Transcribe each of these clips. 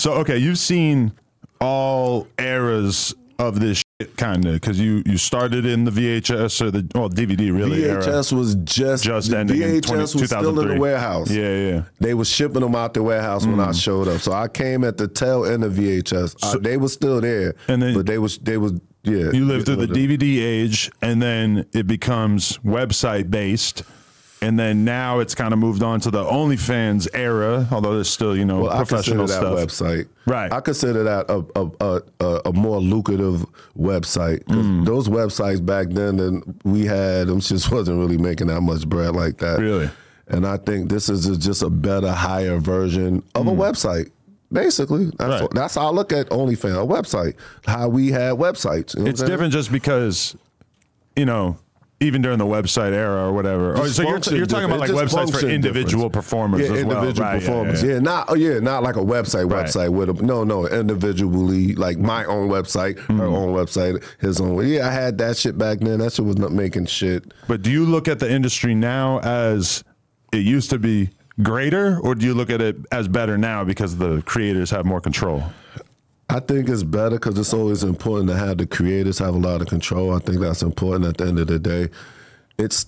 So, okay, you've seen all eras of this shit, kind of, because you started in the VHS or the DVD really VHS era. was just ending VHS in 20, was still in the warehouse. Yeah. They were shipping them out the warehouse when I showed up. So I came at the tail end of VHS. So, they were still there, and then, but they was yeah. You lived through the DVD age, and then it becomes website based. And then now it's kind of moved on to the OnlyFans era, although there's still, professional stuff. I consider that website. Right. I consider that a more lucrative website. Those websites back then that we had, them just wasn't really making that much bread like that. Really? And I think this is just a better, higher version of a website. Basically, that's how I look at OnlyFans, a website, how we had websites. You know it's different just because, even during the website era or whatever. So you're talking about like websites for individual performers as well. Individual performers. Yeah, not like a website with a no, individually, like my own website, her own website, his own. Yeah, I had that shit back then. That shit was not making shit. But do you look at the industry now as it used to be greater, or do you look at it as better now because the creators have more control? I think it's better because it's always important to have the creators have a lot of control. I think that's important at the end of the day. It's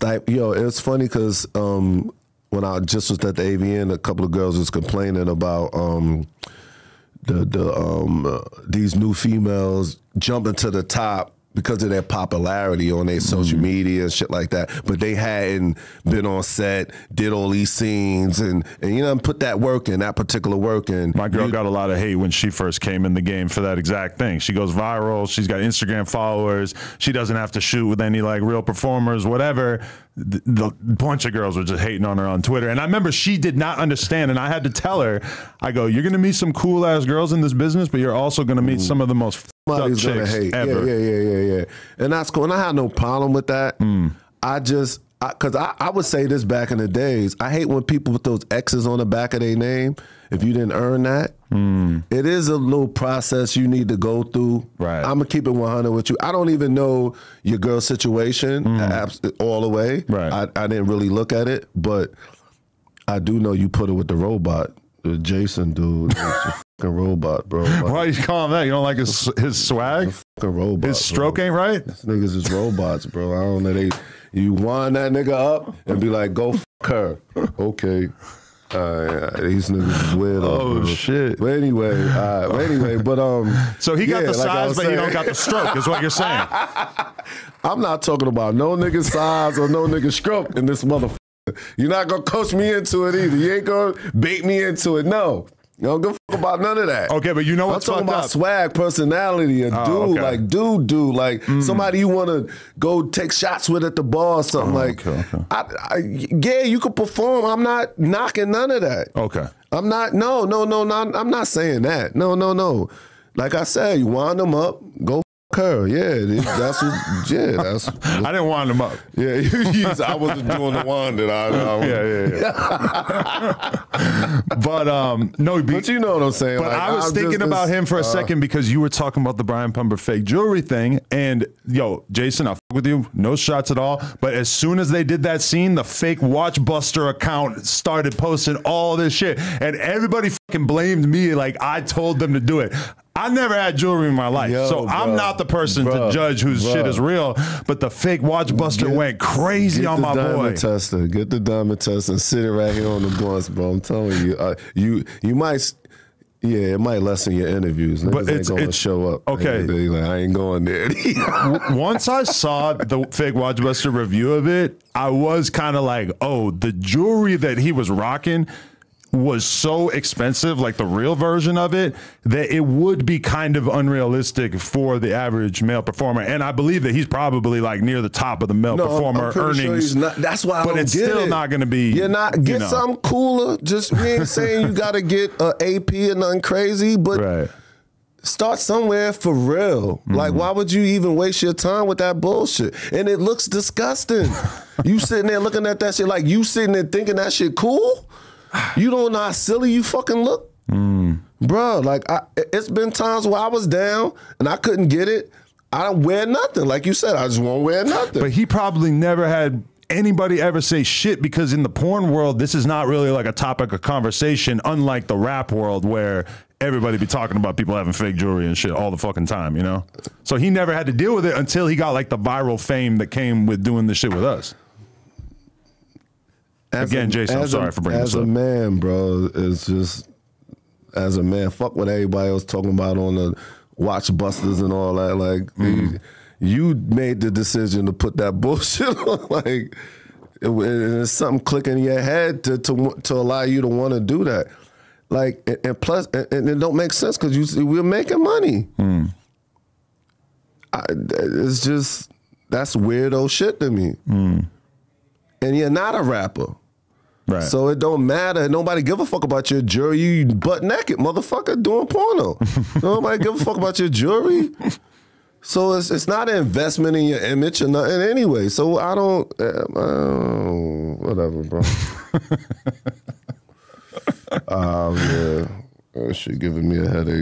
funny because when I just was at the AVN, a couple of girls was complaining about these new females jumping to the top because of their popularity on their social media and shit like that. But they hadn't been on set, did all these scenes, and put that work in, that particular work in. My girl got a lot of hate when she first came in the game for that exact thing. She goes viral. She's got Instagram followers. She doesn't have to shoot with any like real performers, whatever. The bunch of girls were just hating on her on Twitter. And I remember she did not understand, and I had to tell her, I go, you're going to meet some cool ass girls in this business, but you're also going to meet some of the most Somebody's gonna hate. Ever. Yeah. And that's cool. And I had no problem with that. Because I would say this back in the days, I hate when people put those X's on the back of their name if you didn't earn that. It is a little process you need to go through. Right. I'm going to keep it 100 with you. I don't even know your girl's situation all the way. Right. I didn't really look at it, but I do know you put it with the robot. The Jason dude is a fucking robot, bro. Why you call him that? You don't like his swag? Fucking robot. His stroke ain't right? These niggas is robots, bro. I don't know. You wind that nigga up and be like, go fuck her. Okay. These niggas is weird. Oh, bro. shit. But anyway, so he got the size, but he don't got the stroke, is what you're saying. I'm not talking about no nigga size or no nigga stroke in this motherfucker. You're not going to coach me into it either. You ain't going to bait me into it. No. You don't give a fuck about none of that. Okay, but you know what's I'm talking about swag, personality, a dude, okay. like dude, like somebody you want to go take shots with at the bar or something. Yeah, you could perform. I'm not knocking none of that. Okay. I'm not, no, I'm not saying that. No. Like I said, you wind them up, go her. Yeah, that's what, that's. I didn't wind him up. Yeah, I wasn't doing the one that Yeah. But no, but you know what I'm saying. But like, I was thinking about him for a second because you were talking about the Brian Pumper fake jewelry thing, and yo, Jason, I'll fuck with you, no shots at all. But as soon as they did that scene, the fake Watchbuster account started posting all this shit, and everybody fucking blamed me like I told them to do it. I never had jewelry in my life, so I'm not the person to judge whose shit is real. But the fake Watchbuster went crazy on my boy. Get the diamond tester and sit it right here on the boss, bro. I'm telling you, you might. Yeah, it might lessen your interviews. Niggas but ain't going to show up. Okay. Like, I ain't going there. Once I saw the fake Watchbuster review of it, I was kind of like, oh, the jewelry that he was rocking was so expensive, like the real version of it, that it would be kind of unrealistic for the average male performer. And I believe that he's probably like near the top of the male performer earnings. Sure he's not, that's why I don't get it. But it's still not going to be. You're not get something cooler. Just we ain't saying you got to get an AP or nothing crazy, but start somewhere for real. Like, why would you even waste your time with that bullshit? And it looks disgusting. You sitting there looking at that shit like you sitting there thinking that shit cool. You don't know how silly you fucking look? Bro, like, it's been times where I was down and I couldn't get it. I don't wear nothing. Like you said, I just won't wear nothing. But he probably never had anybody ever say shit because in the porn world, this is not really like a topic of conversation, unlike the rap world where everybody be talking about people having fake jewelry and shit all the fucking time, you know? So he never had to deal with it until he got like the viral fame that came with doing this shit with us. Again, Jason, I'm sorry for bringing this up. As a man, bro, it's just, as a man, fuck what everybody else talking about on the watch busters and all that. Like, you made the decision to put that bullshit on. Like, it's something clicking in your head to allow you to want to do that. Like, and plus, and it don't make sense because we're making money. It's just, that's weirdo shit to me. And you're not a rapper. Right. So it don't matter. Nobody give a fuck about your jewelry. You butt naked, motherfucker, doing porno. Nobody give a fuck about your jewelry. So it's not an investment in your image or nothing anyway. So I don't, whatever, bro. Yeah, that shit giving me a headache.